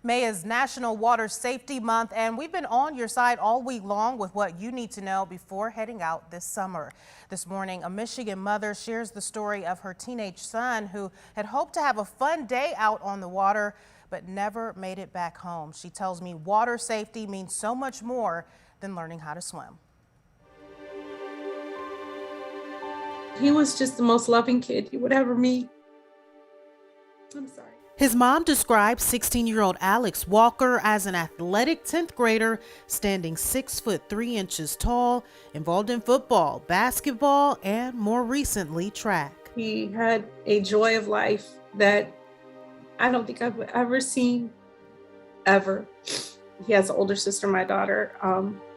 May is National Water Safety Month, and we've been on your side all week long with what you need to know before heading out this summer. This morning, a Michigan mother shares the story of her teenage son who had hoped to have a fun day out on the water, but never made it back home. She tells me water safety means so much more than learning how to swim. He was just the most loving kid you would ever meet. I'm sorry. His mom described 16-year-old Alex Walker as an athletic 10th grader, standing 6'3" tall, involved in football, basketball, and more recently, track. He had a joy of life that I don't think I've ever seen, ever. He has an older sister, my daughter,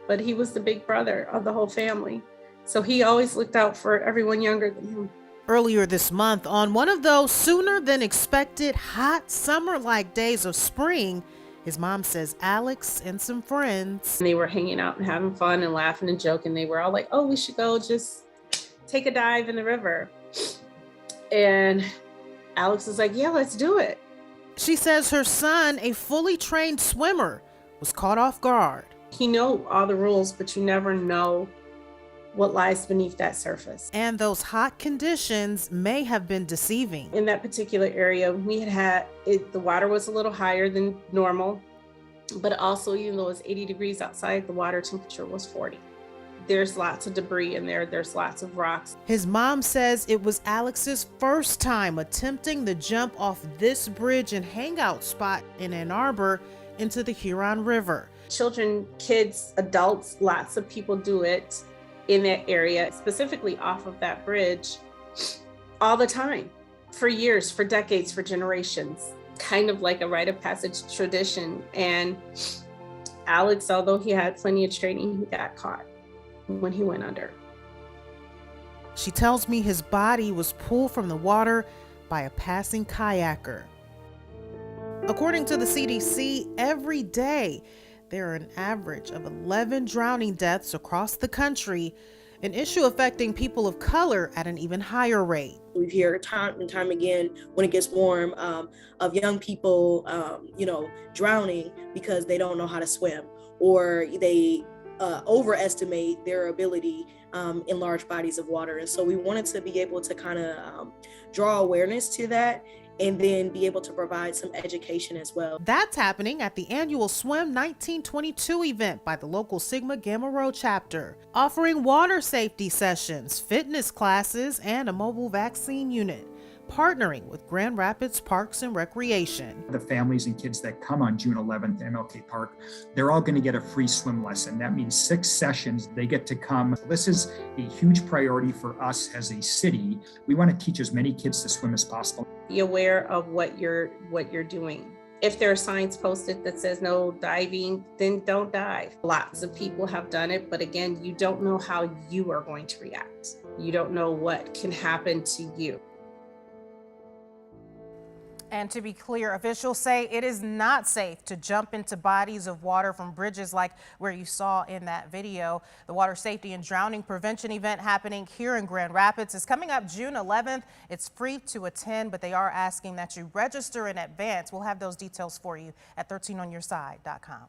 but he was the big brother of the whole family. So he always looked out for everyone younger than him. Earlier this month, on one of those sooner than expected hot summer-like days of spring, his mom says Alex and some friends. They were hanging out and having fun and laughing and joking. They were all like, oh, we should go just take a dive in the river. And Alex was like, yeah, let's do it. She says her son, a fully trained swimmer, was caught off guard. He knows all the rules, but you never know what lies beneath that surface. And those hot conditions may have been deceiving. In that particular area, we had the water was a little higher than normal, but also even though it's 80 degrees outside, the water temperature was 40. There's lots of debris in there. There's lots of rocks. His mom says it was Alex's first time attempting the jump off this bridge and hangout spot in Ann Arbor into the Huron River. Children, kids, adults, lots of people do it in that area, specifically off of that bridge, all the time, for years, for decades, for generations, kind of like a rite of passage tradition. And Alex, although he had plenty of training, he got caught when he went under. She tells me his body was pulled from the water by a passing kayaker. According to the CDC, every day there are an average of 11 drowning deaths across the country, an issue affecting people of color at an even higher rate. We hear time and time again when it gets warm of young people, drowning because they don't know how to swim, or they overestimate their ability in large bodies of water. And so we wanted to be able to kind of draw awareness to that and then be able to provide some education as well. That's happening at the annual Swim 1922 event by the local Sigma Gamma Rho chapter, offering water safety sessions, fitness classes, and a mobile vaccine unit, partnering with Grand Rapids Parks and Recreation. The families and kids that come on June 11th to MLK Park, they're all going to get a free swim lesson. That means 6 sessions they get to come. This is a huge priority for us as a city. We want to teach as many kids to swim as possible. Be aware of what you're doing. If there are signs posted that says no diving, then don't dive. Lots of people have done it, but again, you don't know how you are going to react. You don't know what can happen to you. And to be clear, officials say it is not safe to jump into bodies of water from bridges like where you saw in that video. The water safety and drowning prevention event happening here in Grand Rapids is coming up June 11th. It's free to attend, but they are asking that you register in advance. We'll have those details for you at 13onyourside.com.